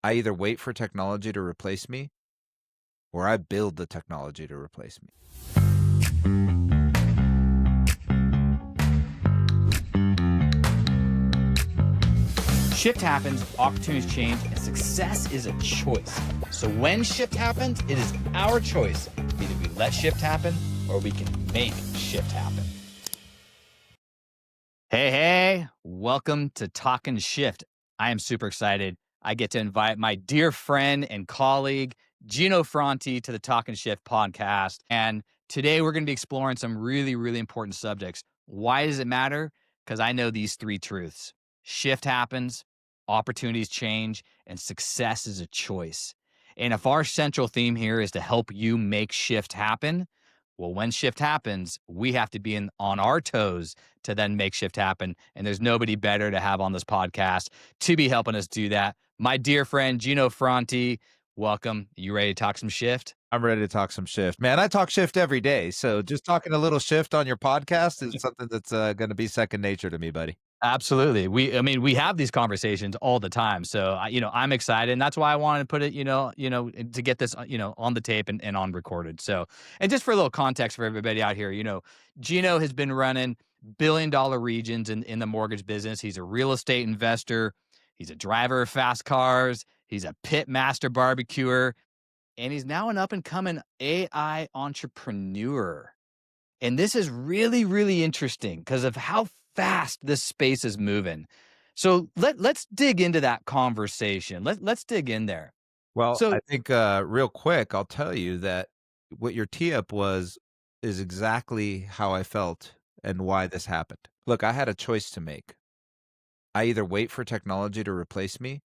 I either wait for technology to replace me or I build the technology to replace me. Shift happens, opportunities change, and success is a choice. So when shift happens, it is our choice. Either we let shift happen or we can make shift happen. Hey, welcome to Talkin' Shift. I am super excited. I get to invite my dear friend and colleague, Gino Fronti, to the Talkin' Shift podcast. And today we're going to be exploring some really, really important subjects. Why does it matter? Because I know these three truths. Shift happens, opportunities change, and success is a choice. And if our central theme here is to help you make shift happen, well, when shift happens, we have to be on our toes to then make shift happen. And there's nobody better to have on this podcast to be helping us do that. My dear friend, Gino Fronti, welcome. You ready to talk some shift? I'm ready to talk some shift. Man, I talk shift every day. So just talking a little shift on your podcast is something that's going to be second nature to me, buddy. Absolutely. We have these conversations all the time. So, I'm excited. And that's why I wanted to put it, to get this, on the tape and on recorded. So, and just for a little context for everybody out here, Gino has been running billion-dollar regions in the mortgage business. He's a real estate investor. He's a driver of fast cars. He's a pit master barbecuer. And he's now an up-and-coming AI entrepreneur. And this is really, really interesting because of how fast this space is moving. So let's dig into that conversation. Let's dig in there. Well, I So think real quick, I'll tell you that what your tee up was is exactly how I felt and why this happened. Look, I had a choice to make. I either wait for technology to replace me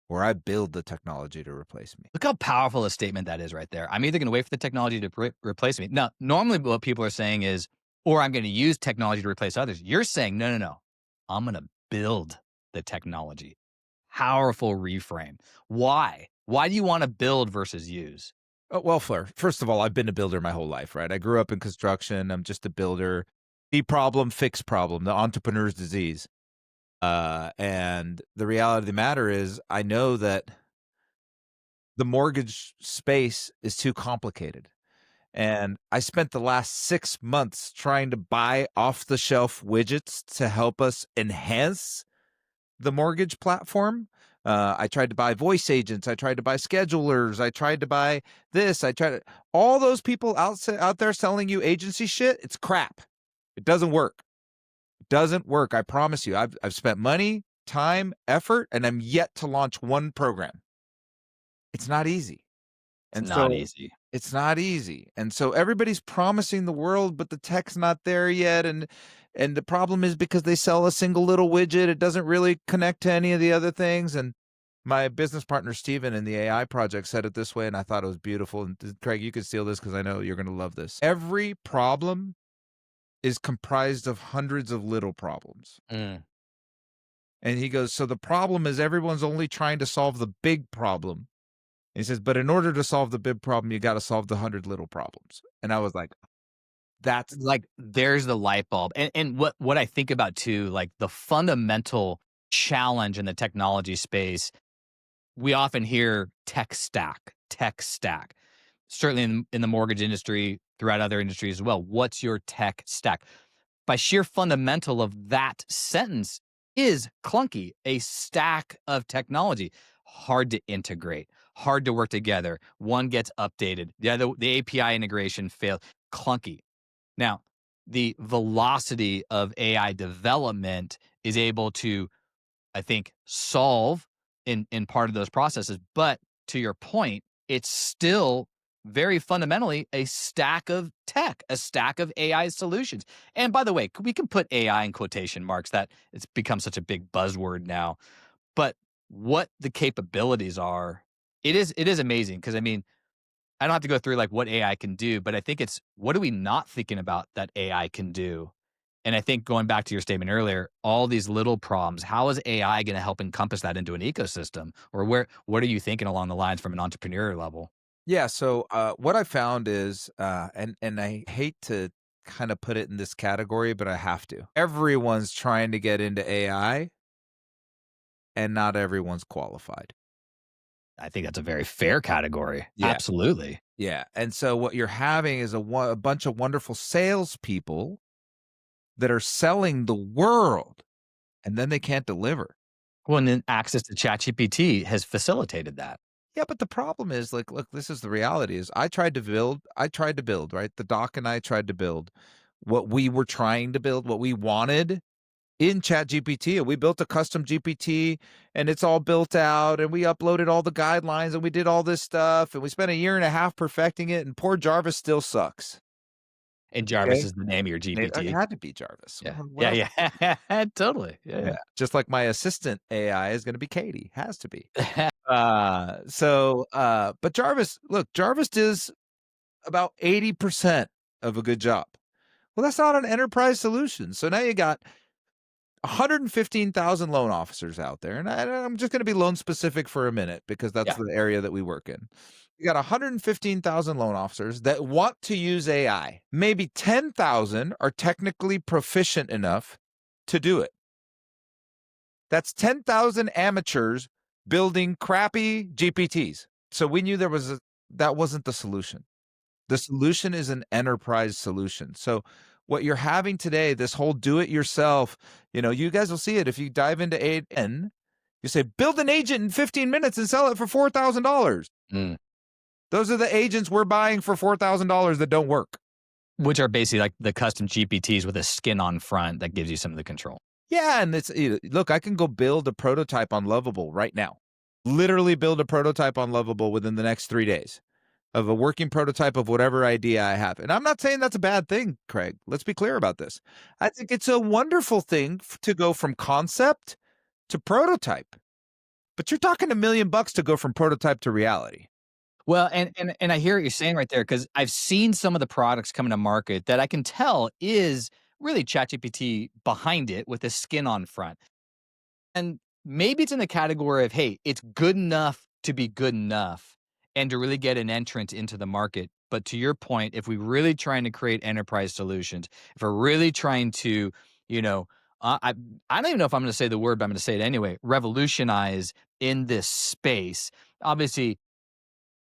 or I build the technology to replace me. look how powerful a statement that is right there. I'm either going to wait for the technology to replace me. Now, normally what people are saying is, or I'm going to use technology to replace others. You're saying, no. I'm going to build the technology. Powerful reframe. Why? Why do you want to build versus use? Oh, well, first of all, I've been a builder my whole life, right? I grew up in construction. I'm just a builder. See problem, fix problem, the entrepreneur's disease. And the reality of the matter is, I know that the mortgage space is too complicated. And I spent the last 6 months trying to buy off the shelf widgets to help us enhance the mortgage platform. I tried to buy voice agents. I tried to buy schedulers. I tried to buy this. All those people out there selling you agency shit. It's crap. It doesn't work. It doesn't work. I promise you. I've spent money, time, effort, and I'm yet to launch one program. It's not easy. It's And not so easy. it's not easy. And so everybody's promising the world, but the tech's not there yet. And the problem is because they sell a single little widget, it doesn't really connect to any of the other things. And my business partner, Steven, in the AI project said it this way, and I thought it was beautiful. And Craig, you could steal this because I know you're going to love this. Every problem is comprised of hundreds of little problems. Mm. And he goes, so the problem is everyone's only trying to solve the big problem. He says, but in order to solve the big problem, you got to solve the 100 little problems. And I was like, that's Like there's the light bulb. And what I think about too, like the fundamental challenge in the technology space, we often hear tech stack, tech stack. Certainly in the mortgage industry, throughout other industries as well. What's your tech stack? By sheer fundamental of that sentence is clunky, a stack of technology, hard to integrate, hard to work together. One gets updated, the API integration failed, clunky. Now, the velocity of AI development is able to, I think, solve in part of those processes. But to your point, it's still very fundamentally a stack of tech, a stack of AI solutions. And by the way, we can put AI in quotation marks. That it's become such a big buzzword now. But what the capabilities are, it is amazing. Because I don't have to go through like what AI can do, but I think it's what are we not thinking about that AI can do? And I think going back to your statement earlier, all these little problems, how is AI going to help encompass that into an ecosystem? Or what are you thinking along the lines from an entrepreneur level? yeah. So what I found is, and I hate to kind of put it in this category, but I have to. Everyone's trying to get into AI, and not everyone's qualified. I think that's a very fair category. Yeah. Absolutely. Yeah. And so what you're having is a bunch of wonderful salespeople that are selling the world, and then they can't deliver. Well, and then access to ChatGPT has facilitated that. Yeah, but the problem is, like, look, this is the reality is I tried to build, right? The doc and I tried to build what we were trying to build, what we wanted in ChatGPT. And we built a custom GPT and it's all built out and we uploaded all the guidelines and we did all this stuff and we spent a year and a half perfecting it and poor Jarvis still sucks. And Jarvis Okay. is the name of your It GPT. had to be Jarvis. Yeah. What Yeah, else? yeah. Totally. Yeah, Yeah. Just like my assistant AI is going to be Katie, has to be. yeah. But Jarvis, look, Jarvis does about 80% of a good job. Well, that's not an enterprise solution. So now you got 115,000 loan officers out there, and I'm just going to be loan specific for a minute because that's Yeah. the area that we work in. You got 115,000 loan officers that want to use AI. Maybe 10,000 are technically proficient enough to do it. That's 10,000 amateurs building crappy GPTs. So we knew that wasn't the solution. The solution is an enterprise solution. So what you're having today, this whole do it yourself, you guys will see it if you dive into AN, you say build an agent in 15 minutes and sell it for $4,000. Mm. Those are the agents we're buying for $4,000 that don't work. Which are basically like the custom GPTs with a skin on front that gives you some of the control. Yeah, and look, I can go build a prototype on Lovable right now. Literally build a prototype on Lovable within the next 3 days of a working prototype of whatever idea I have. And I'm not saying that's a bad thing, Craig. Let's be clear about this. I think it's a wonderful thing to go from concept to prototype. But you're talking $1 million to go from prototype to reality. Well, and I hear what you're saying right there because I've seen some of the products coming to market that I can tell is really ChatGPT behind it with a skin on front. And maybe it's in the category of, hey, it's good enough to be good enough and to really get an entrance into the market. But to your point, if we're really trying to create enterprise solutions, if we're really trying to, you know, I don't even know if I'm going to say the word, but I'm going to say it anyway, revolutionize in this space. Obviously,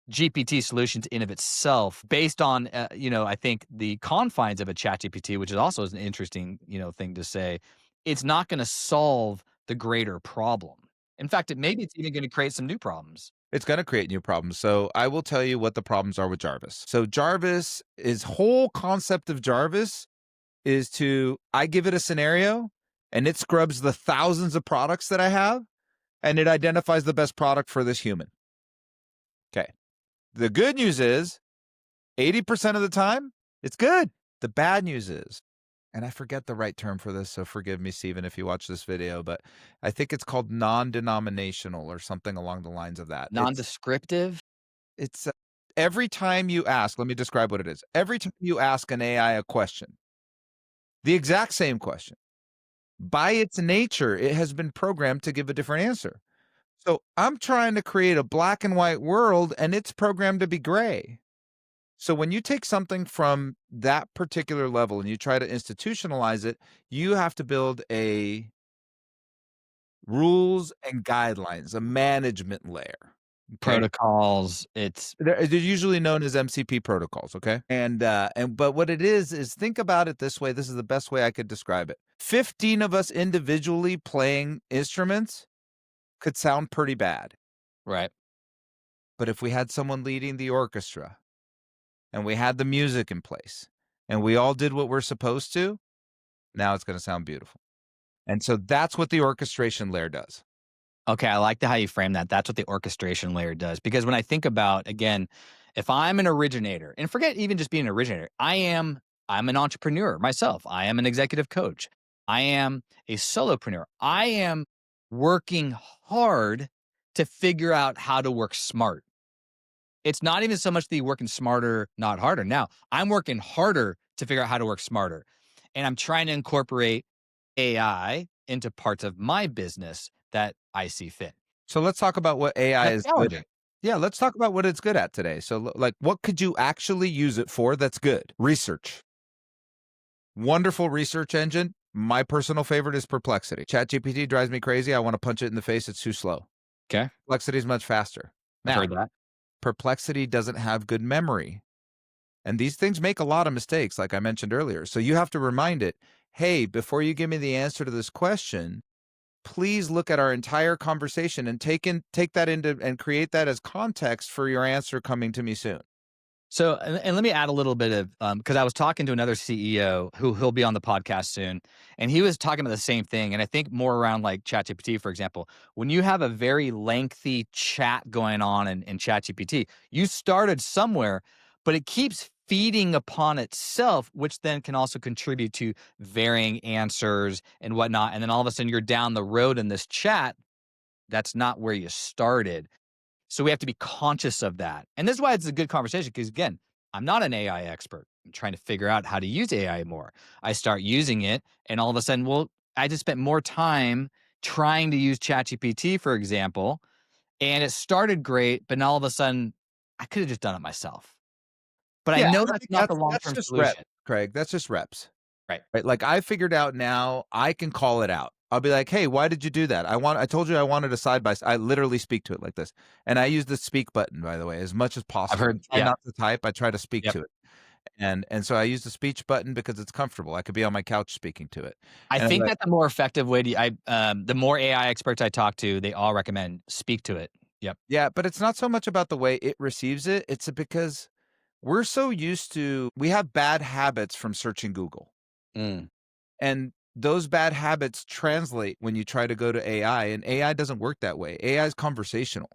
GPT solutions in of itself, based on I think the confines of a chat GPT, which is also an interesting thing to say, it's not going to solve the greater problem. In fact, maybe it's even going to create some new problems. It's going to create new problems. So I will tell you what the problems are with Jarvis. So Jarvis, his whole concept of Jarvis is I give it a scenario and it scrubs the thousands of products that I have and it identifies the best product for this human. Okay. The good news is 80% of the time, it's good. The bad news is, and I forget the right term for this, so forgive me, Stephen, if you watch this video, but I think it's called non-denominational or something along the lines of that. Non-descriptive. It's every time you ask, let me describe what it is. Every time you ask an AI a question, the exact same question, by its nature, it has been programmed to give a different answer. So I'm trying to create a black and white world and it's programmed to be gray. So when you take something from that particular level and you try to institutionalize it, you have to build a rules and guidelines, a management layer. Okay. Protocols. It's They're usually known as MCP protocols, okay? But what it is think about it this way. This is the best way I could describe it. 15 of us individually playing instruments could sound pretty bad. right. But if we had someone leading the orchestra and we had the music in place and we all did what we're supposed to, now it's going to sound beautiful. And so that's what the orchestration layer does. Okay, I like how you frame that. That's what the orchestration layer does. Because when I think about, again, if I'm an originator, and forget even just being an originator, I'm an entrepreneur myself. I am an executive coach. I am a solopreneur. I am working hard to figure out how to work smart. It's not even so much the working smarter, not harder. Now, I'm working harder to figure out how to work smarter. And I'm trying to incorporate AI into parts of my business that I see fit. So let's talk about what AI That's is good challenging. at. Yeah, let's talk about what it's good at today. So like what could you actually use it for that's good? Research. Wonderful research engine. My personal favorite is Perplexity. ChatGPT drives me crazy. I want to punch it in the face. It's too slow. Okay. Perplexity is much faster. I've Now, heard that. Perplexity doesn't have good memory. And these things make a lot of mistakes, like I mentioned earlier. So you have to remind it, hey, before you give me the answer to this question, please look at our entire conversation and take that into and create that as context for your answer coming to me soon. So, and let me add a little bit of because I was talking to another CEO who he'll be on the podcast soon, and he was talking about the same thing. And I think more around like ChatGPT, for example, when you have a very lengthy chat going on in ChatGPT, you started somewhere, but it keeps feeding upon itself, which then can also contribute to varying answers and whatnot. And then all of a sudden, you're down the road in this chat. That's not where you started. So we have to be conscious of that. And this is why it's a good conversation because, again, I'm not an AI expert. I'm trying to figure out how to use AI more. I start using it, and all of a sudden, well, I just spent more time trying to use ChatGPT, for example, and it started great, but now all of a sudden, I could have just done it myself. But I Yeah, know I that's think not the long that's term just reps, solution. Craig. That's just reps. Right. Right? Like I figured out now I can call it out. I'll be like, "Hey, why did you do that? I told you I wanted a side by side." I literally speak to it like this. And I use the speak button, by the way, as much as I've possible. heard, I try yeah. not to type, I try to speak Yep. to it. And so I use the speech button because it's comfortable. I could be on my couch speaking to it. I And I'm think like, that's a more effective way to, the more AI experts I talk to, they all recommend speak to it. Yep. yeah, but it's not so much about the way it receives it. It's because we're so used to we have bad habits from searching Google. Mm, And those bad habits translate when you try to go to AI, and AI doesn't work that way. AI is conversational.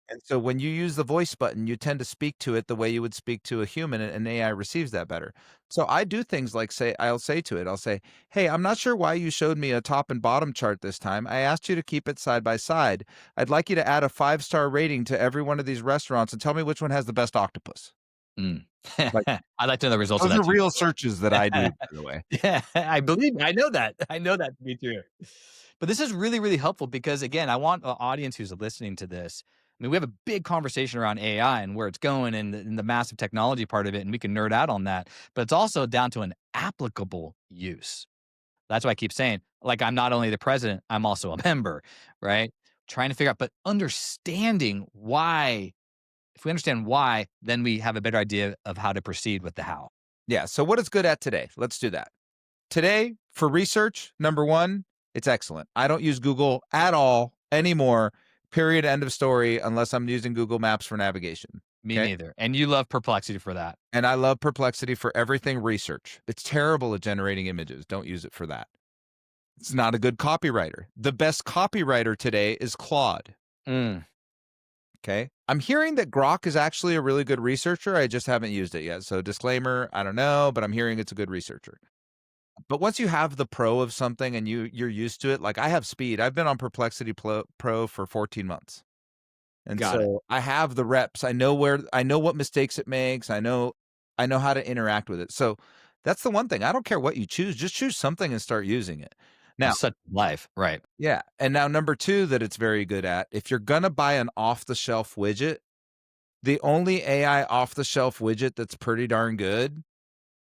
And so when you use the voice button, you tend to speak to it the way you would speak to a human, and AI receives that better. So I do things like I'll say to it, I'll say, "Hey, I'm not sure why you showed me a top and bottom chart this time. I asked you to keep it side by side. I'd like you to add a 5-star rating to every one of these restaurants and tell me which one has the best octopus." mm. Like, I'd like to know the results of those that are too, real by the way. searches that I do, by the way. Yeah, I believe I know that. I know that to be true. But this is really, really helpful because again, I want an audience who's listening to this. I mean, we have a big conversation around AI and where it's going and the massive technology part of it, and we can nerd out on that. But it's also down to an applicable use. That's why I keep saying, like, I'm not only the president, I'm also a member, right? Trying to figure out, but understanding why. If we understand why, then we have a better idea of how to proceed with the how. Yeah, so what it's good at today? Let's do that. Today, for research, number 1, it's excellent. I don't use Google at all anymore, period, end of story, unless I'm using Google Maps for navigation, Me okay? neither. And you love Perplexity for that. And I love Perplexity for everything research. It's terrible at generating images. Don't use it for that. It's not a good copywriter. The best copywriter today is Claude, Mm, okay? I'm hearing that Grok is actually a really good researcher. I just haven't used it yet. So disclaimer, I don't know, but I'm hearing it's a good researcher. But once you have the pro of something and you're used to it, like I have speed. I've been on Perplexity Pro for 14 months. And got it. so I have the reps. I know what mistakes it makes. I know how to interact with it. So that's the one thing. I don't care what you choose. Just choose something and start using it. Now, Such life, right? yeah. And now number 2 that it's very good at, if you're going to buy an off-the-shelf widget, the only AI off-the-shelf widget that's pretty darn good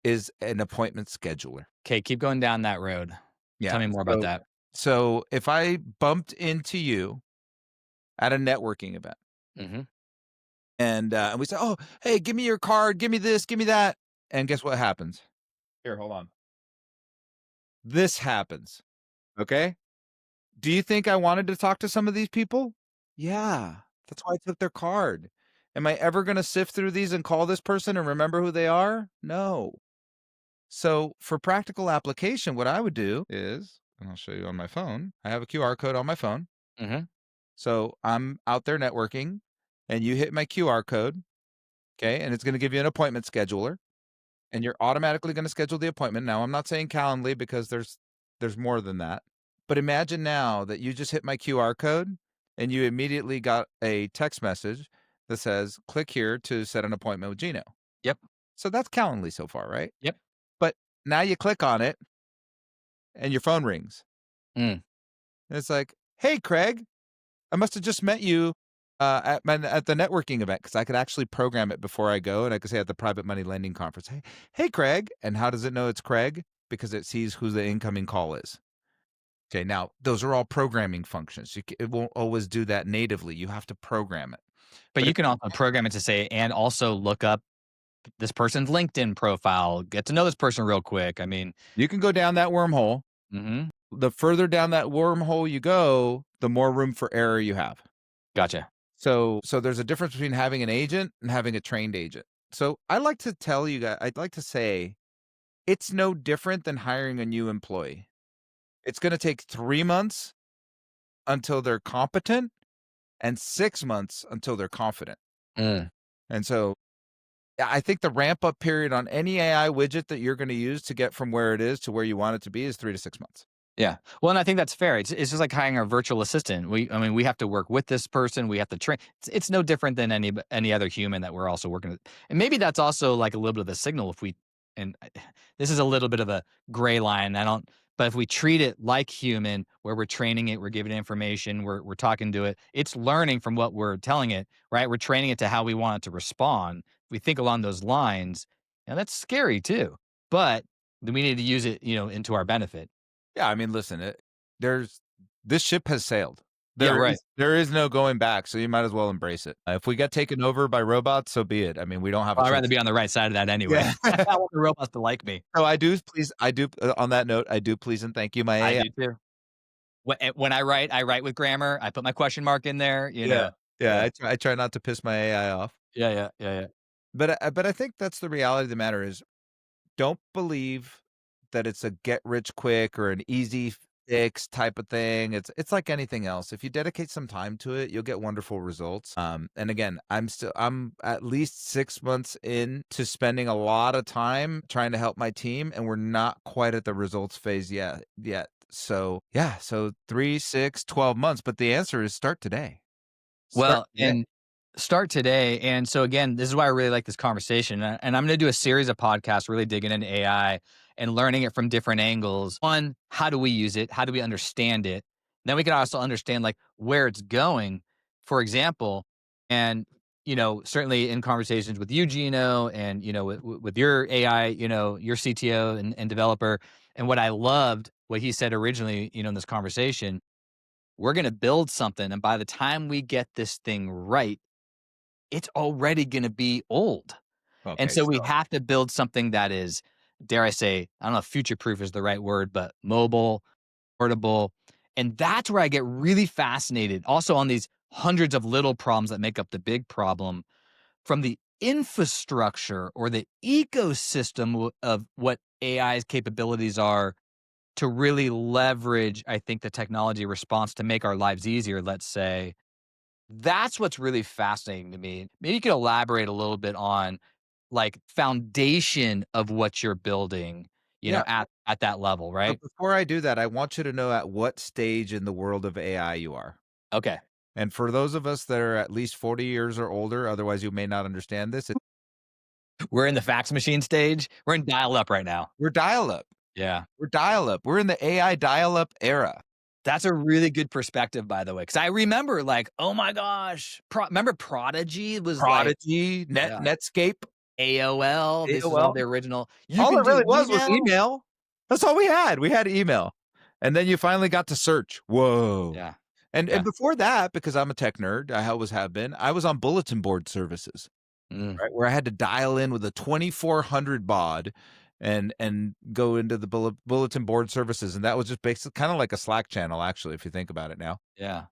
is an appointment scheduler. Okay, keep going down that road. Yeah. Tell me more about that. So if I bumped into you at a networking event Mhm. and we say, "Oh, hey, give me your card, give me this, give me that," and guess what happens? Here, hold on. This happens. Okay. Do you think I wanted to talk to some of these people? Yeah. That's why I took their card. Am I ever going to sift through these and call this person and remember who they are? No. So for practical application, what I would do is, and I'll show you on my phone, I have a QR code on my phone. Mhm. So I'm out there networking and you hit my QR code, okay, and it's going to give you an appointment scheduler and you're automatically going to schedule the appointment. Now, I'm not saying Calendly because there's more than that. But imagine now that you just hit my QR code and you immediately got a text message that says, "Click here to set an appointment with Gino." Yep. So that's Calendly so far, right? Yep. But now you click on it and your phone rings. Mm. And it's like, "Hey, Craig, I must have just met you at the networking event because I could actually program it before I go, and I could say at the private money lending conference, hey, Craig." And how does it know it's Craig? Because it sees who the incoming call is. Okay, now those are all programming functions. It won't always do that natively. You have to program it. But But you if can also program it to say, and also look up this person's LinkedIn profile, get to know this person real quick. I mean, you can go down that wormhole, mhm, the further down that wormhole you go, the more room for error you have. gotcha. So there's a difference between having an agent and having a trained agent. So I like to tell you guys, I'd like to say it's no different than hiring a new employee. It's going to take 3 months until they're competent and 6 months until they're confident. Mm. And so yeah, I think the ramp up period on any AI widget that you're going to use to get from where it is to where you want it to be is 3 to 6 months. Yeah. Well, and I think that's fair. It's just like hiring a virtual assistant. I mean, we have to work with this person. We have to train. It's no different than any other human that we're also working with. And maybe that's also like a little bit of a signal if we. And this is a little bit of a gray line. I don't. But if we treat it like human, where we're training it, we're giving it information, we're talking to it, it's learning from what we're telling it, right? We're training it to how we want it to respond. If we think along those lines, and that's scary too. But we need to use it, into our benefit. Yeah, I mean, listen, there's this ship has sailed. Yeah, right. There is no going back, so you might as well embrace it. If we get taken over by robots, so be it. I mean, we don't have a Well, I'd rather choice. be on the right side of that anyway. Yeah. I want the robots to like me. So I do on that note, I do please and thank you my I AI. do too. When I write with grammar, I put my question mark in there, Yeah. Yeah, Yeah. I try not to piss my AI off. Yeah, yeah, yeah, yeah. But I think that's the reality of the matter is don't believe that it's a get rich quick or an easy fix type of thing. It's like anything else. If you dedicate some time to it, you'll get wonderful results. And again, I'm at least 6 months into spending a lot of time trying to help my team, and we're not quite at the results phase yet. So yeah, so 3, 6, 12 months. But the answer is start today. Start Well, today. and start today. And so again, this is why I really like this conversation. And I'm going to do a series of podcasts really digging into AI and learning it from different angles. One, how do we use it? How do we understand it? Then we can also understand like where it's going, for example. And certainly in conversations with you, Gino, and with your AI, your CTO and developer. And what I loved, what he said originally, in this conversation, we're going to build something. And by the time we get this thing right, it's already going to be old. And Okay, so we so have to build something that is, dare I say, I don't know if future proof is the right word, but mobile, portable. And that's where I get really fascinated also on these hundreds of little problems that make up the big problem from the infrastructure or the ecosystem of what AI's capabilities are to really leverage, I think, the technology response to make our lives easier, let's say. That's what's really fascinating to me. Maybe you could elaborate a little bit on like foundation of what you're building, yeah. at that level, So right? before I do that, I want you to know at what stage in the world of AI you are. Okay. And for those of us that are at least 40 years or older, otherwise you may not understand this, We're in the fax machine stage. We're in dial up right now. we're dial up. Yeah. We're dial up. We're in the AI dial up era. That's a really good perspective, by the way, because I remember like, oh my gosh, remember Prodigy was like, Prodigy, yeah, Netscape, AOL. This is all AOL. the original. You All can it do really was email. email. That's all we had. We had email. And then you finally got to search. Whoa. Yeah. And Yeah. before that, because I'm a tech nerd, I always have been, I was on bulletin board services. Mm, Right, where I had to dial in with a 2400 baud and go into the bulletin board services, and that was just basically kinda like a Slack channel, actually, if you think about it now. yeah.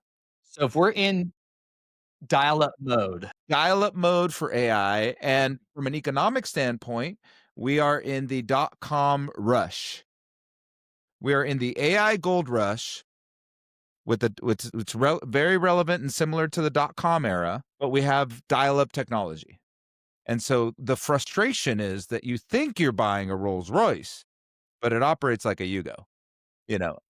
So if we're in dial up mode. Dial-up mode for AI, and from an economic standpoint, we are in the dot-com rush. We are in the AI gold rush with the it's very relevant and similar to the dot-com era, but we have dial-up technology. And so the frustration is that you think you're buying a Rolls Royce, but it operates like a Yugo,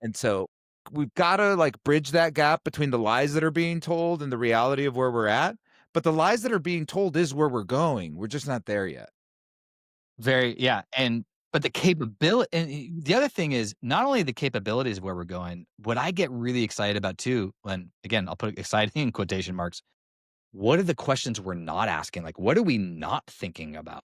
And so we've got to like bridge that gap between the lies that are being told and the reality of where we're at. But the lies that are being told is where we're going. We're just not there yet. Very yeah, and but the capability and the other thing is not only the capabilities of where we're going, what I get really excited about too, and again, I'll put exciting in quotation marks, what are the questions we're not asking? Like, what are we not thinking about?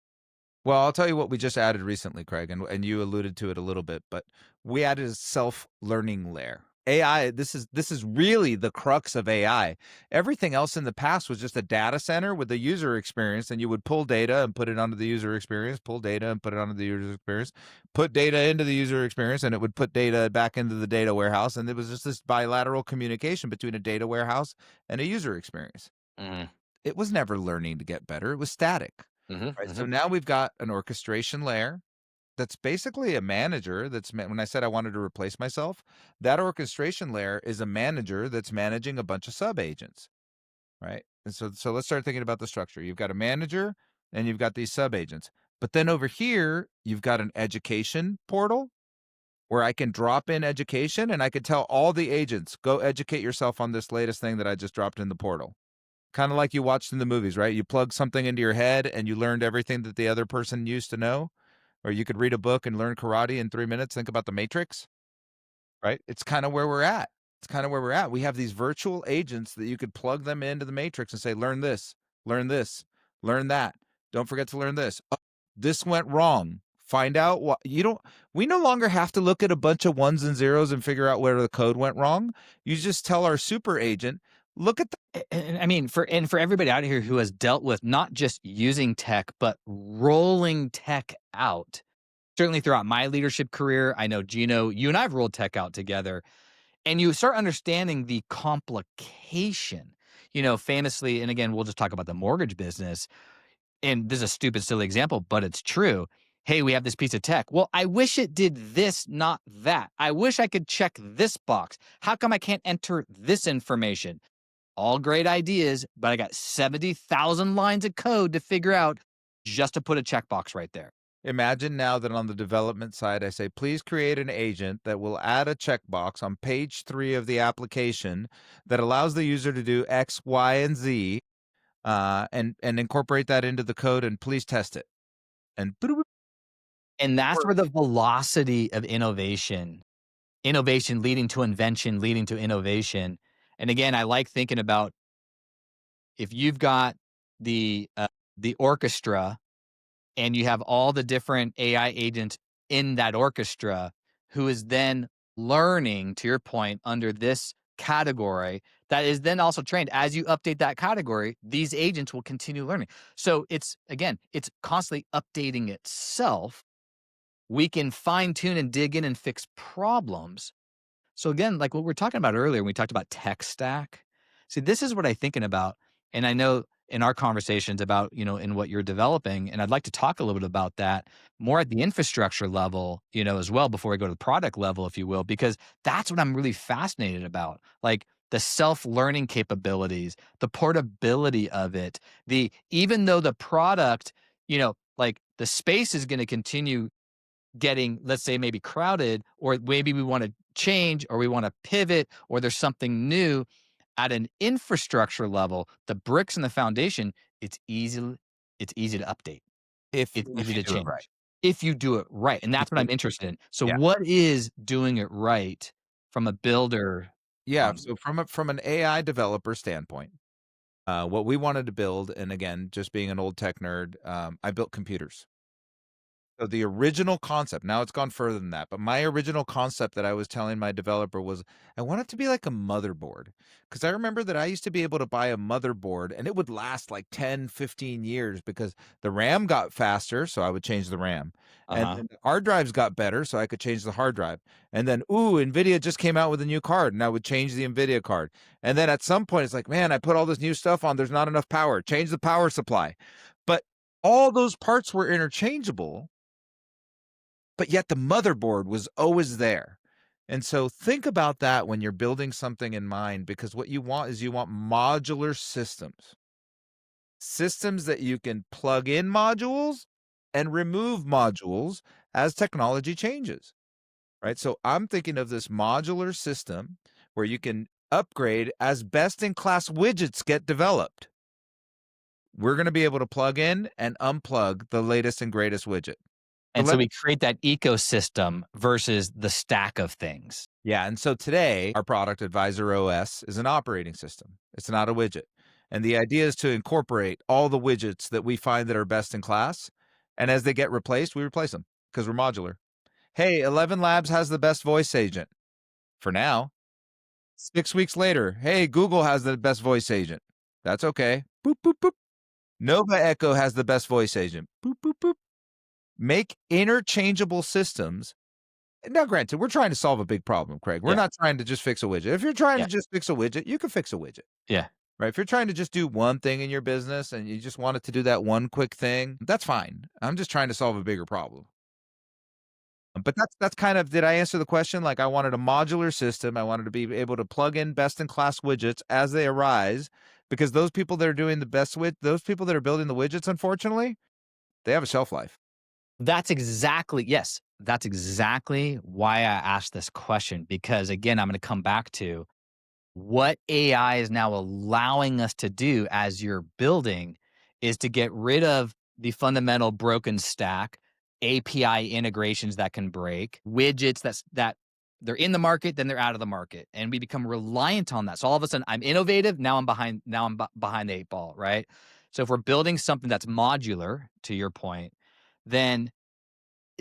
Well, I'll tell you what we just added recently, Craig, and you alluded to it a little bit, but we added a self-learning layer. AI, this is really the crux of AI. Everything else in the past was just a data center with a user experience, and you would pull data and put it onto the user experience, pull data and put it onto the user experience, put data into the user experience, and it would put data back into the data warehouse. And it was just this bilateral communication between a data warehouse and a user experience. Mhm. It was never learning to get better. It was static. Mhm, Right. So mhm. now we've got an orchestration layer that's basically a manager when I said I wanted to replace myself, that orchestration layer is a manager that's managing a bunch of sub agents, right? And so let's start thinking about the structure. You've got a manager and you've got these sub agents. But then over here, you've got an education portal where I can drop in education and I could tell all the agents, go educate yourself on this latest thing that I just dropped in the portal. Kind of like you watched in the movies, right? You plug something into your head and you learned everything that the other person used to know, or you could read a book and learn karate in 3 minutes. Think about the Matrix, right? It's kinda where we're at. It's kinda where we're at. We have these virtual agents that you could plug them into the Matrix and say, "Learn this, learn that. Don't forget to learn this. Oh, this went wrong. Find out what." You don't We no longer have to look at a bunch of ones and zeros and figure out where the code went wrong. You just tell our super agent, "Look at the." And I mean, for everybody out here who has dealt with not just using tech, but rolling tech out, certainly throughout my leadership career, I know Gino, you and I have rolled tech out together, and you start understanding the complication. Famously, and again, we'll just talk about the mortgage business. And this is a stupid, silly example, but it's true. Hey, we have this piece of tech. Well, I wish it did this, not that. I wish I could check this box. How come I can't enter this information? All great ideas, but I got 70,000 lines of code to figure out just to put a checkbox right there. Imagine now that on the development side, I say, please create an agent that will add a checkbox on page 3 of the application that allows the user to do X, Y, and Z, and incorporate that into the code, and please test it. And And that's where works. the velocity of innovation leading to invention, leading to innovation. And again, I like thinking about if you've got the orchestra and you have all the different AI agents in that orchestra who is then learning, to your point, under this category that is then also trained. As you update that category, these agents will continue learning. So it's constantly updating itself. We can fine tune and dig in and fix problems. So again, like what we are talking about earlier, when we talked about tech stack. See, this is what I'm thinking about. And I know in our conversations about, in what you're developing, and I'd like to talk a little bit about that more at the infrastructure level, as well, before we go to the product level, if you will, because that's what I'm really fascinated about. Like the self-learning capabilities, the portability of it, the even though the product, like the space is going to continue getting, let's say, maybe crowded, or maybe we want to change or we want to pivot or there's something new at an infrastructure level, the bricks and the foundation, it's easy to update. It's If easy you to do it right. change if you do it right. And If you that's what do I'm it interested in. So Yeah. what is doing it right from a builder Yeah, point of view? so from an AI developer standpoint, what we wanted to build, and again, just being an old tech nerd, I built computers. So the original concept, now it's gone further than that, but my original concept that I was telling my developer was I want it to be like a motherboard. Because I remember that I used to be able to buy a motherboard and it would last like 10, 15 years because the RAM got faster, so I would change the RAM. And Uh-huh. then the hard drives got better, so I could change the hard drive. And then, ooh, NVIDIA just came out with a new card, and I would change the NVIDIA card. And then at some point, it's like, man, I put all this new stuff on, there's not enough power. Change the power supply. But all those parts were interchangeable, but yet the motherboard was always there. And so think about that when you're building something in mind, because what you want modular systems, systems that you can plug in modules and remove modules as technology changes, right? So I'm thinking of this modular system where you can upgrade as best in class widgets get developed. We're going to be able to plug in and unplug the latest and greatest widget. So And so let me we create that ecosystem versus the stack of things. Yeah, and so today, our product, Advisor OS, is an operating system. It's not a widget. And the idea is to incorporate all the widgets that we find that are best in class, and as they get replaced, we replace them because 'cause we're modular. Hey, 11 Labs has the best voice agent for now. 6 weeks later, hey, Google has the best voice agent. That's okay. Boop, boop, boop. Nova Echo has the best voice agent. Boop, boop, boop. Make interchangeable systems. Now, granted, we're trying to solve a big problem, Craig. We're Yeah. not trying to just fix a widget. If you're trying to Yeah. just fix a widget, you can fix a widget, Yeah. right? If you're trying to just do one thing in your business and you just want it to do that one quick thing, that's fine. I'm just trying to solve a bigger problem. But that's kind of, did I answer the question? Like, I wanted a modular system. I wanted to be able to plug in best in class widgets as they arise, because those people that are doing the best with those people that are building the widgets, unfortunately, they have a shelf life. That's exactly yes. That's exactly why I asked this question because again, I'm going to come back to what AI is now allowing us to do as you're building is to get rid of the fundamental broken stack, API integrations that can break, widgets that they're in the market, then they're out of the market, and we become reliant on that. So all of a sudden, I'm innovative. Now I'm behind. Now behind the eight ball, right? So if we're building something that's modular, to your point, then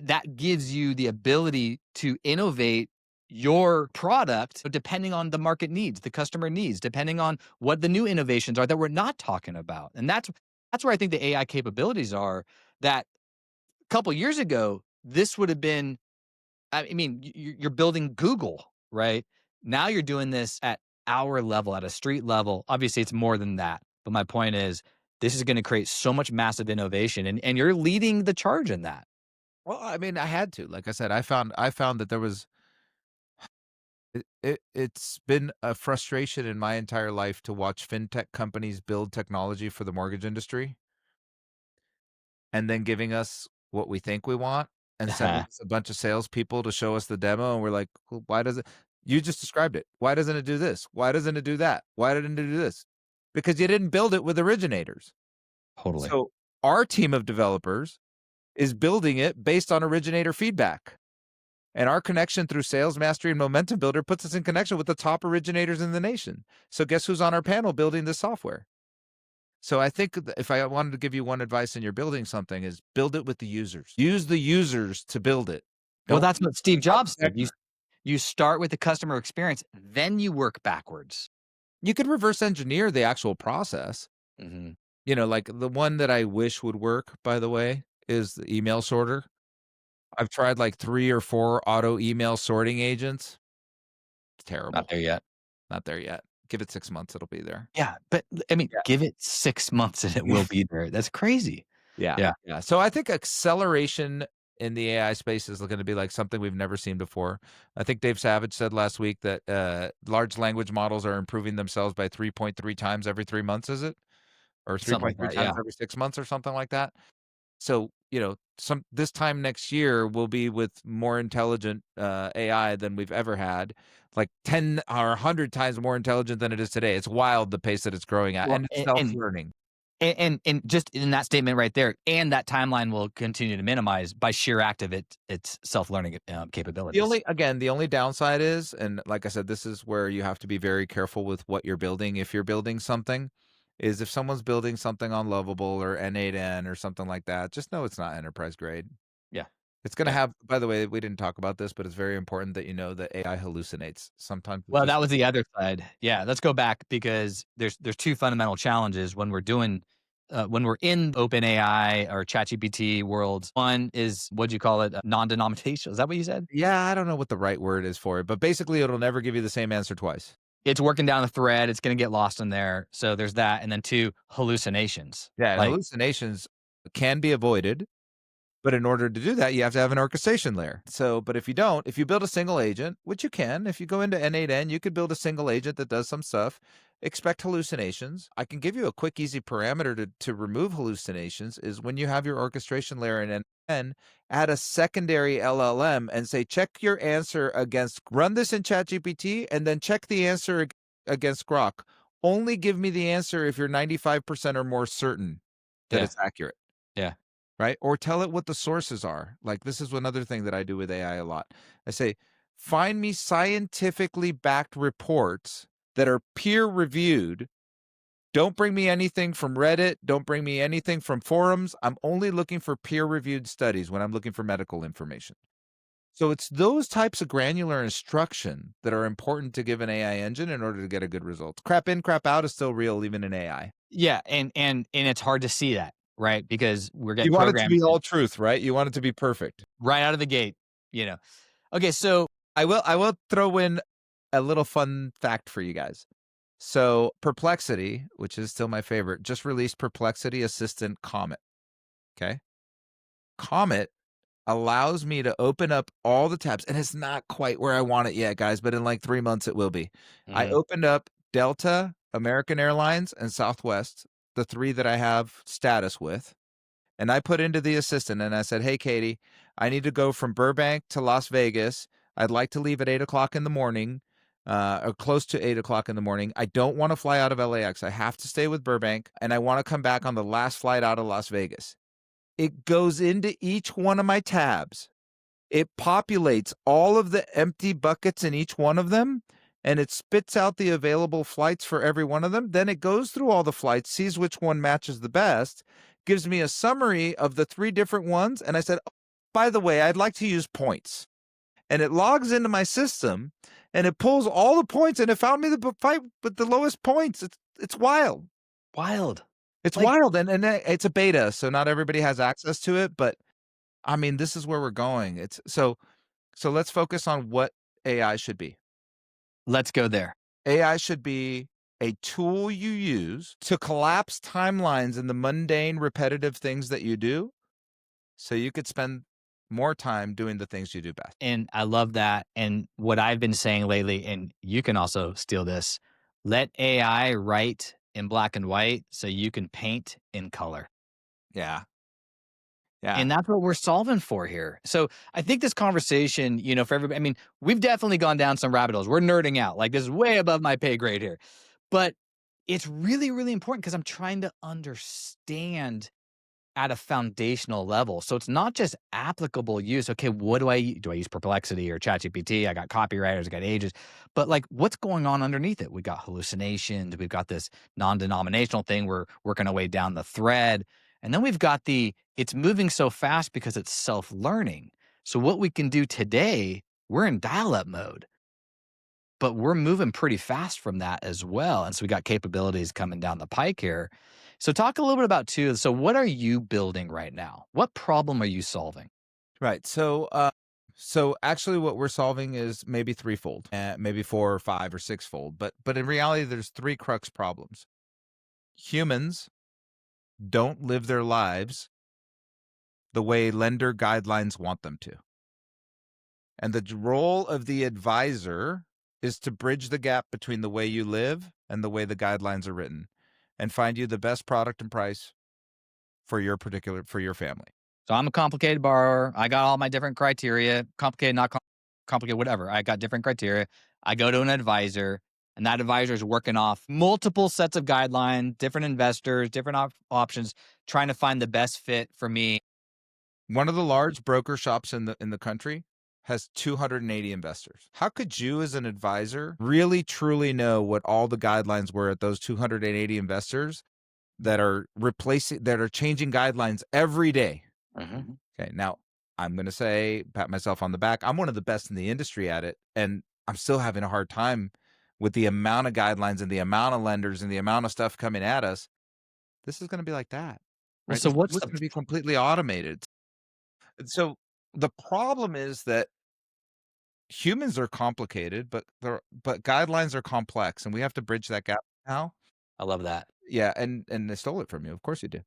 that gives you the ability to innovate your product depending on the market needs, the customer needs, depending on what the new innovations are that we're not talking about. And that's where I think the AI capabilities are that a couple years ago, this would have been I mean, you're building Google, right? Now you're doing this at our level, at a street level. Obviously, it's more than that. But my point is, this is going to create so much massive innovation, and you're leading the charge in that. Well, I mean, I had to. Like I said, I found that there was it's been a frustration in my entire life to watch fintech companies build technology for the mortgage industry and then giving us what we think we want and sending us a bunch of salespeople to show us the demo, and we're like, "Well, why does it?" You just described it. Why doesn't it do this? Why doesn't it do that? Why didn't it do this? Because you didn't build it with originators. Totally. So our team of developers is building it based on originator feedback. And our connection through Sales Mastery and Momentum Builder puts us in connection with the top originators in the nation. So guess who's on our panel building this software? So I think if I wanted to give you one advice in you're building something is build it with the users. Use the users to build it. Well, Don't that's what Steve out Jobs the said. vector. You start with the customer experience, then you work backwards. You could reverse engineer the actual process. Mhm. Like the one that I wish would work, by the way, is the email sorter. I've tried like 3 or 4 auto email sorting agents. It's Not terrible. there yet. Not there yet. Give it 6 months, it'll be there. Yeah, but I mean, give it 6 months and it will be there. That's crazy. Yeah, Yeah, yeah. So I think acceleration in the AI space is gonna be like something we've never seen before. I think Dave Savage said last week that, large language models are improving themselves by 3.3 times every 3 months, is it? Or something like 3.3 that, times yeah. every 6 months or something like that? So, some this time next year, we'll be with more intelligent, AI than we've ever had, like 10 or 100 times more intelligent than it is today. It's wild the pace that it's growing at, Well, and it's self-learning. and just in that statement right there, and that timeline will continue to minimize by sheer act of its self-learning, capabilities. The only downside is, and like I said, this is where you have to be very careful with what you're building if you're building something, is if someone's building something on Lovable or N8N or something like that, just know it's not enterprise grade. Yeah, It's gonna yeah. have, by the way, we didn't talk about this, but it's very important that you know that AI hallucinates. Sometimes it Well, just that was the other side. Yeah, let's go back because there's 2 fundamental challenges when we're in OpenAI or ChatGPT worlds. One is, what'd you call it? Non-denominational. Is that what you said? yeah, I don't know what the right word is for it, but basically it'll never give you the same answer twice. It's working down the thread. It's gonna get lost in there. So there's that, and then 2, hallucinations. Yeah, and Like hallucinations can be avoided. But in order to do that, you have to have an orchestration layer. So, but if you don't, if you build a single agent, which you can, if you go into N8N, you could build a single agent that does some stuff. Expect hallucinations. I can give you a quick, easy parameter to remove hallucinations is when you have your orchestration layer in N8N, add a secondary LLM and say, check your answer against, run this in ChatGPT, and then check the answer against Grok. Only give me the answer if you're 95% or more certain that yeah, it's accurate. yeah, Right? Or tell it what the sources are. Like, this is another thing that I do with AI a lot. I say, find me scientifically backed reports that are peer reviewed. Don't bring me anything from Reddit. Don't bring me anything from forums. I'm only looking for peer reviewed studies when I'm looking for medical information. So it's those types of granular instruction that are important to give an AI engine in order to get a good result. Crap in, crap out is still real even in AI. Yeah, and it's hard to see that, right? Because we're You getting want it to programmed be all truth, right? You want it to be perfect. right out of the gate, you know. Okay, so I will throw in a little fun fact for you guys. So Perplexity, which is still my favorite, just released Perplexity Assistant Comet. Okay. Comet allows me to open up all the tabs, and it's not quite where I want it yet, guys, but in like 3 months it will be. I mhm. opened up Delta, American Airlines, and Southwest, the 3 that I have status with, and I put into the assistant and I said, "Hey, Katie, I need to go from Burbank to Las Vegas. I'd like to leave at 8 o'clock in the morning, or close to 8 o'clock in the morning. I don't want to fly out of LAX. I have to stay with Burbank, and I want to come back on the last flight out of Las Vegas." It goes into each one of my tabs. It populates all of the empty buckets in each one of them, and it spits out the available flights for every one of them. Then it goes through all the flights, sees which one matches the best, gives me a summary of the 3 different ones, and I said, "Oh, by the way, I'd like to use points." And it logs into my system, and it pulls all the points, and it found me the fight with the lowest points. It's wild. Wild. It's Like, wild, and it's a beta, so not everybody has access to it, but I mean, this is where we're going. It's so let's focus on what AI should be. let's go there. AI should be a tool you use to collapse timelines in the mundane, repetitive things that you do so you could spend more time doing the things you do best. And I love that. And what I've been saying lately, and you can also steal this, let AI write in black and white so you can paint in color. Yeah. Yeah. And that's what we're solving for here. So I think this conversation, for everybody, I mean, we've definitely gone down some rabbit holes. We're nerding out. Like, this is way above my pay grade here. But it's really, really important because I'm trying to understand at a foundational level. So it's not just applicable use. Okay, what do I use Perplexity or ChatGPT? I got copywriters, I got agents, but like what's going on underneath it? We got hallucinations, we've got this non-denominational thing. We're working our way down the thread. And then we've got it's moving so fast because it's self-learning. So what we can do today, we're in dial-up mode, but we're moving pretty fast from that as well. And so we got capabilities coming down the pike here. So talk a little bit about too. So what are you building right now? What problem are you solving? Right. So actually what we're solving is maybe threefold, maybe 4 or 5 or sixfold, but in reality there's 3 crux problems. Humans don't live their lives the way lender guidelines want them to. And the role of the advisor is to bridge the gap between the way you live and the way the guidelines are written and find you the best product and price for your family. So I'm a complicated borrower. I got all my different criteria, complicated, not complicated, whatever. I got different criteria. I go to an advisor, and that advisor is working off multiple sets of guidelines, different investors, different options, trying to find the best fit for me. One of the large broker shops in the country has 280 investors. How could you as an advisor really truly know what all the guidelines were at those 280 investors that are changing guidelines every day? Mhm. Okay, now I'm going to say, pat myself on the back. I'm one of the best in the industry at it, and I'm still having a hard time with the amount of guidelines and the amount of lenders and the amount of stuff coming at us. This is going to be like that, Well, right? so This what's is the going to be completely automated. And so the problem is that humans are complicated, but guidelines are complex, and we have to bridge that gap now. I love that. Yeah, and they stole it from you. Of course you do.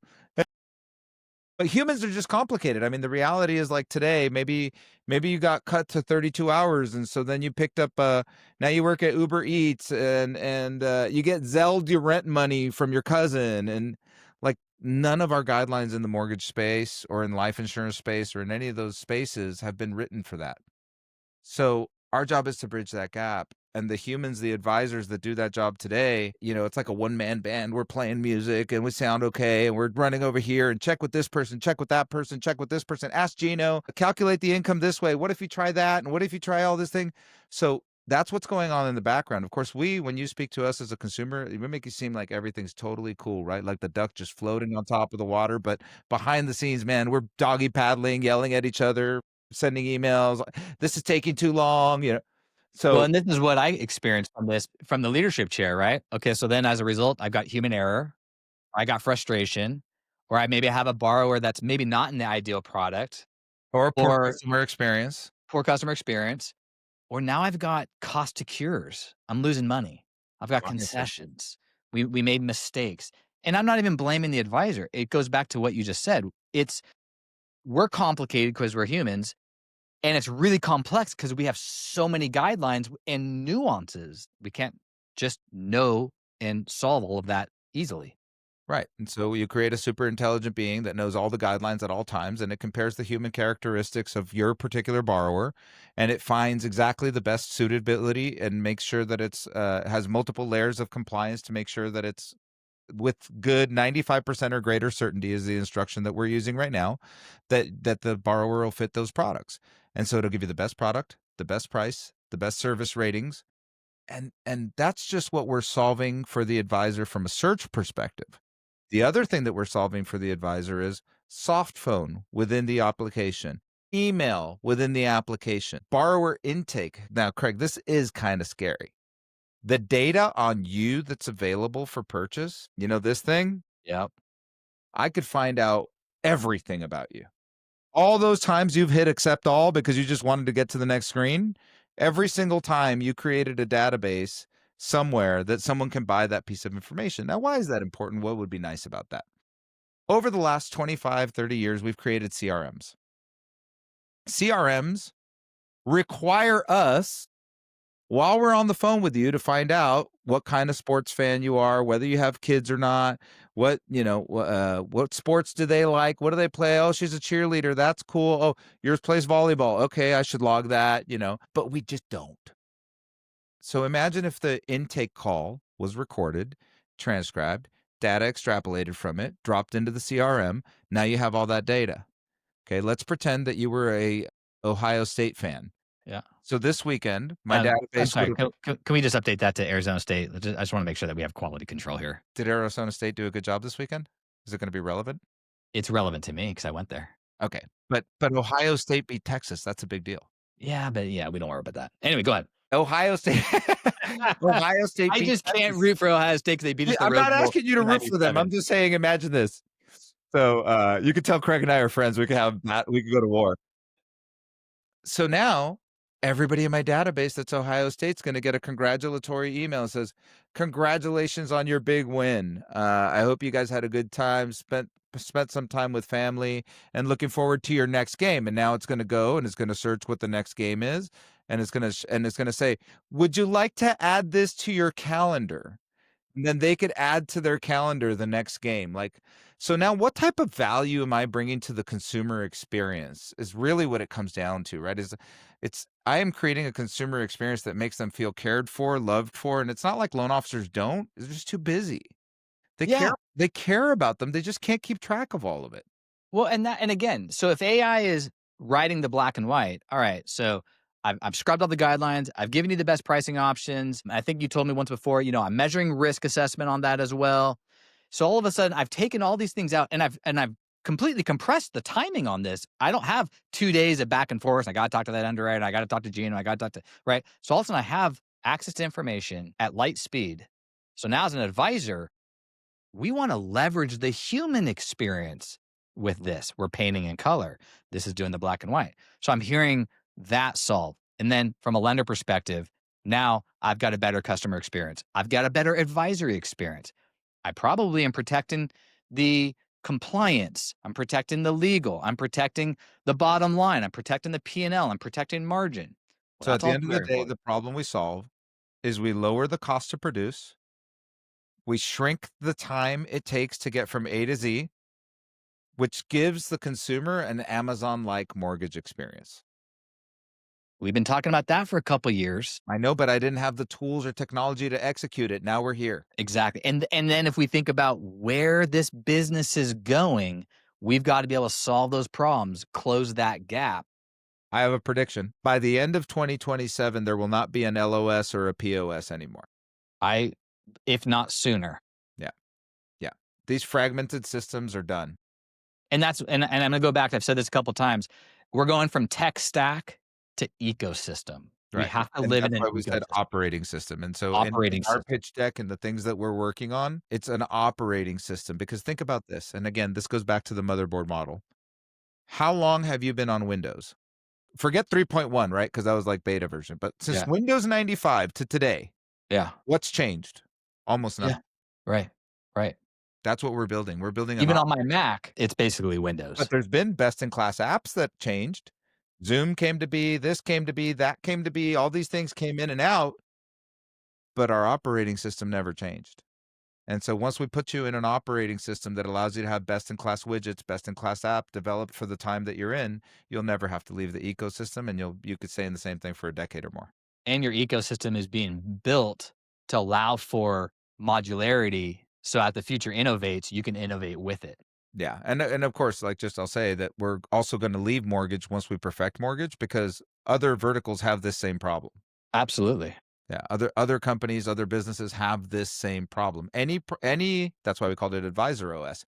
But humans are just complicated. I mean, the reality is like today, maybe you got cut to 32 hours, and so then you picked up now you work at Uber Eats, and you get Zelled your rent money from your cousin, and like none of our guidelines in the mortgage space or in life insurance space or in any of those spaces have been written for that. So our job is to bridge that gap. And the humans, the advisors that do that job today, it's like a one-man band. We're playing music and we sound okay. And we're running over here and check with this person, check with that person, check with this person. Ask Gino, calculate the income this way. What if you try that? And what if you try all this thing? So that's what's going on in the background. Of course, when you speak to us as a consumer, we make you seem like everything's totally cool, right? Like the duck just floating on top of the water. But behind the scenes, man, we're doggy paddling, yelling at each other. sending emails, "This is taking too long," you know? Well, So and this is what I experienced from the leadership chair, right? Okay, so then as a result, I've got human error, I got frustration, or I maybe have a borrower that's maybe not in the ideal product, or poor or customer experience. poor customer experience, or now I've got cost to cures. I'm losing money. I've got Honestly. concessions. We made mistakes. And I'm not even blaming the advisor. It goes back to what you just said. It's we're complicated because we're humans, and it's really complex because we have so many guidelines and nuances. We can't just know and solve all of that easily. Right, and so you create a super intelligent being that knows all the guidelines at all times, and it compares the human characteristics of your particular borrower, and it finds exactly the best suitability and makes sure that it's, has multiple layers of compliance to make sure that it's with good 95% or greater certainty is the instruction that we're using right now, that the borrower will fit those products. And so it'll give you the best product, the best price, the best service ratings, and that's just what we're solving for the advisor from a search perspective. The other thing that we're solving for the advisor is soft phone within the application, email within the application, borrower intake. Now, Craig, this is kind of scary. The data on you that's available for purchase, you know, this thing, Yep. I could find out everything about you. All those times you've hit accept all because you just wanted to get to the next screen, every single time you created a database somewhere that someone can buy that piece of information. Now, why is that important? What would be nice about that? Over the last 25, 30 years, we've created CRMs. CRMs require us, while we're on the phone with you, to find out what kind of sports fan you are, whether you have kids or not, what, you know, what sports do they like? What do they play? Oh, she's a cheerleader. That's cool. Oh, yours plays volleyball. Okay, I should log that, you know, but we just don't. So imagine if the intake call was recorded, transcribed, data extrapolated from it, dropped into the CRM. Now you have all that data. Okay, let's pretend that you were a Ohio State fan. Yeah. So this weekend, my I'm database would sorry. have. Can we just update that to Arizona State? I just want to make sure that we have quality control here. Did Arizona State do a good job this weekend? Is it gonna be relevant? It's relevant to me because I went there. Okay, but Ohio State beat Texas, that's a big deal. Yeah, but yeah, we don't worry about that. Anyway, go ahead. Ohio State Ohio State I beat just can't Texas. root for Ohio State because they beat us Yeah, at the I'm Rose not Bowl asking you to in root for them, I'm '97. just saying imagine this. So, you can tell Craig and I are friends, we could go to war. So now, everybody in my database that's Ohio State's gonna get a congratulatory email that says, "Congratulations on your big win. I hope you guys had a good time, spent some time with family, and looking forward to your next game." And now it's gonna go and it's gonna search what the next game is, and it's gonna say, "Would you like to add this to your calendar?" And then they could add to their calendar the next game, like, so now what type of value am I bringing to the consumer experience is really what it comes down to, right? I am creating a consumer experience that makes them feel cared for, loved for, and it's not like loan officers don't, they're just too busy. Yeah. They care about them, they just can't keep track of all of it. Well, and again, so if AI is writing the black and white, all right, so I've scrubbed all the guidelines. I've given you the best pricing options. I think you told me once before, I'm measuring risk assessment on that as well. So all of a sudden, I've taken all these things out, and I've completely compressed the timing on this. I don't have 2 days of back and forth. I got to talk to that underwriter. I got to talk to Gino. I got to talk to right. So all of a sudden, I have access to information at light speed. So now, as an advisor, we want to leverage the human experience with this. We're painting in color. This is doing the black and white. So I'm hearing that solve. And then from a lender perspective, now I've got a better customer experience. I've got a better advisory experience. I probably am protecting the compliance. I'm protecting the legal. I'm protecting the bottom line. I'm protecting the P&L. I'm protecting margin. Well, So at that's the also end of the very day, important. the problem we solve is we lower the cost to produce, we shrink the time it takes to get from A to Z, which gives the consumer an Amazon-like mortgage experience. We've been talking about that for a couple years. I know, but I didn't have the tools or technology to execute it. Now we're here. Exactly. And then if we think about where this business is going, we've got to be able to solve those problems, close that gap. I have a prediction. By the end of 2027, there will not be an LOS or a POS anymore. I if not sooner. Yeah. Yeah. These fragmented systems are done. And I'm going to go back. I've said this a couple times. We're going from tech stack to ecosystem. We Right, have to and live in that's an why we said ecosystem, operating system, and so in operating our system. pitch deck and the things that we're working on, it's an operating system, because think about this, and again, this goes back to the motherboard model. How long have you been on Windows? Forget 3.1, right? Because that was like beta version, but since Yeah. Windows 95 to today, Yeah. what's changed? Almost Yeah. nothing. Right. Right. That's what we're building. We're building an Even op on my Mac, it's basically but Windows. there's been best in class apps that changed. Zoom came to be, this came to be, that came to be, all these things came in and out, but our operating system never changed. And so once we put you in an operating system that allows you to have best in class widgets, best in class app developed for the time that you're in, you'll never have to leave the ecosystem, and you could stay in the same thing for a decade or more. And your ecosystem is being built to allow for modularity. So as the future innovates, you can innovate with it. Yeah, and of course, like, just I'll say that we're also gonna leave mortgage once we perfect mortgage, because other verticals have this same problem. Absolutely. Yeah, other companies, other businesses have this same problem. Any that's why we called it Advisor OS.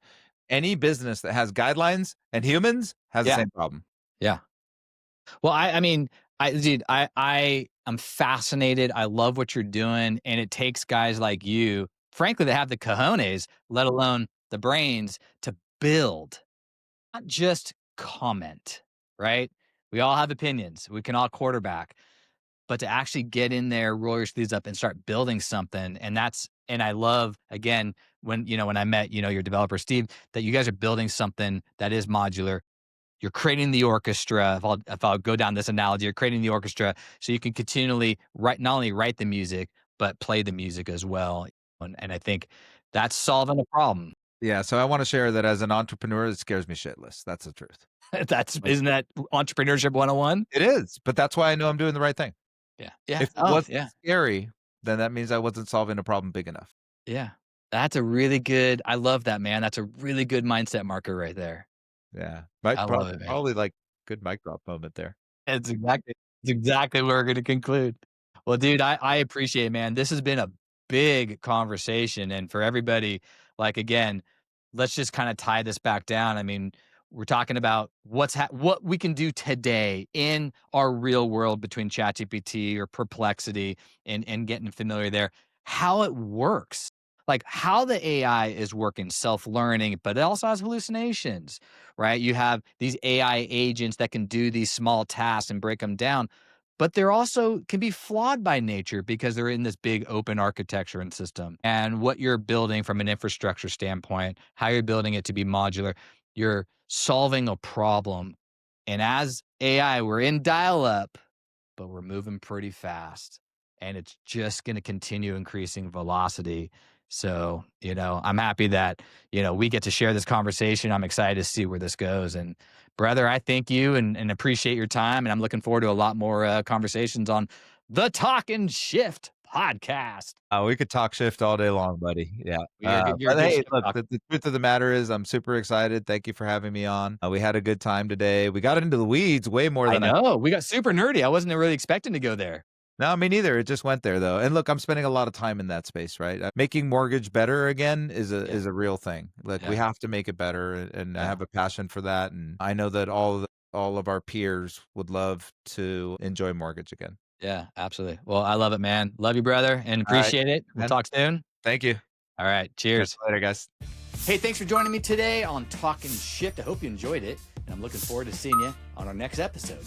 Any business that has guidelines and humans has the Yeah. same problem. Yeah. Well, I mean, dude, I am fascinated. I love what you're doing, and it takes guys like you, frankly, that have the cojones, let alone the brains, to build, not just comment, right? We all have opinions. We can all quarterback, but to actually get in there, roll your sleeves up, and start building something, and I love again when I met your developer Steve, that you guys are building something that is modular. You're creating the orchestra. If I'll go down this analogy, you're creating the orchestra so you can continually not only write the music, but play the music as well. And I think that's solving a problem. Yeah, so I wanna share that as an entrepreneur, it scares me shitless. That's the truth. That's Like, isn't that entrepreneurship 101? it is, but that's why I know I'm doing the right thing. Yeah. Yeah. If it Oh, wasn't yeah. scary, then that means I wasn't solving a problem big enough. Yeah. That's a really good I love that, man. That's a really good mindset marker right there. Yeah. I love it, man. Probably, like, good mic drop moment there. It's exactly where we're gonna conclude. Well, dude, I appreciate it, man. This has been a big conversation, and for everybody, like, again, let's just kinda tie this back down. I mean, we're talking about what we can do today in our real world between ChatGPT or Perplexity and getting familiar there, how it works, like, how the AI is working, self-learning, but it also has hallucinations, right? You have these AI agents that can do these small tasks and break them down, but they're also can be flawed by nature because they're in this big open architecture and system. And what you're building from an infrastructure standpoint, how you're building it to be modular, you're solving a problem. And as AI, we're in dial up, but we're moving pretty fast. And it's just going to continue increasing velocity. So, I'm happy that, we get to share this conversation. I'm excited to see where this goes. And brother, I thank you and appreciate your time. And I'm looking forward to a lot more conversations on the Talk and Shift podcast. We could talk shift all day long, buddy. Yeah. You're a But good hey, shift look, talker. the truth of the matter is I'm super excited. Thank you for having me on. We had a good time today. We got into the weeds way more I than I know. We got super nerdy. I wasn't really expecting to go there. No, me neither. It just went there though. And look, I'm spending a lot of time in that space, right? Making mortgage better again Yeah. is a real thing. Like, we Yeah. have to make it better, and I Yeah. have a passion for that, and I know that all of our peers would love to enjoy mortgage again. Yeah. Absolutely. Well, I love it, man. Love you, brother, and All right, appreciate it. We'll man. talk soon. Thank you. All right. Catch Cheers. you later, guys. Hey, thanks for joining me today on Talking Shift. I hope you enjoyed it, and I'm looking forward to seeing you on our next episode.